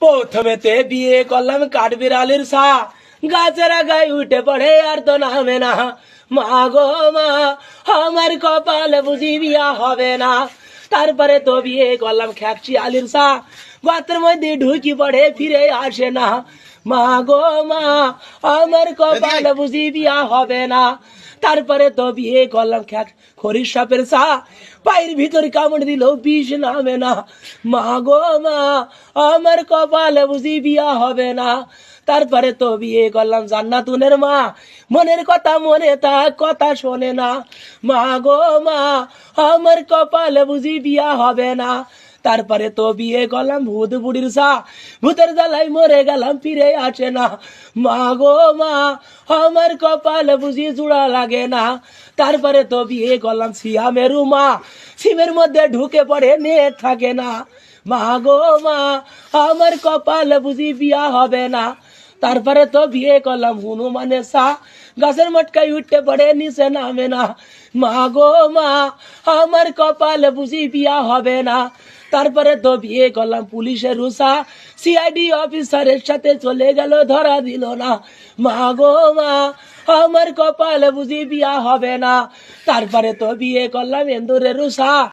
প্রথমেতে বিয়ে করলাম কাঠবিড়ালির সা, গাছের গায়ে উঠে পড়ে আর তো নামে না। মা গো মা, আমার কপালে বুঝি বিয়া হবে না। তারপরে তো বিয়ে করলাম খ্যাপচি আলির সা, গাতের মধ্যে ঢুকি পড়ে ফিরে আসে না। মা গো মা, আমার কপালে বুঝি বিয়া হবে না। তারপরে তো বিয়ে করলাম খরির সাপের চা, পায়ের ভিতর কামড় দিল বিষ নামে না। মা গো মা, আমার কপালে বুঝি বিয়া হবে না। তারপরে তো বিয়ে করলাম জান্নাতুনের মা, মনের কথা মনে তা কথা শোনে না। মা গো মা, আমার কপালে বুঝি বিয়া হবে না। তারপরে তো বিয়ে করলাম ভূত বুড়ির সা, ভূতের জ্বালাই মরে গেলাম ফিরে আসে না। মা গো মা, আমার কপালে বুঝি জোড়া লাগে না। তারপরে তো বিয়ে করলাম সিয়ামের মা, সিমের মধ্যে ঢুকে পড়ে নেট থাকে না। মা গো মা, আমার কপালে বুঝি বিয়া হবে না। তারপরে তো বিয়ে করলাম হনুমানের সা, গাছের মটকায় উঠতে পড়ে নিচে নামে না। মা গো মা, আমার কপালে বুঝি বিয়া হবে না। তারপরে তো বিয়ে করলাম পুলিশের রুসা, সিআইডি অফিসারের সাথে চলে গেল ধরা দিল না। মা গো মা, আমার কপালে বুঝি বিয়া হবে না। তারপরে তো বিয়ে করলাম এন্দুরের রুসা।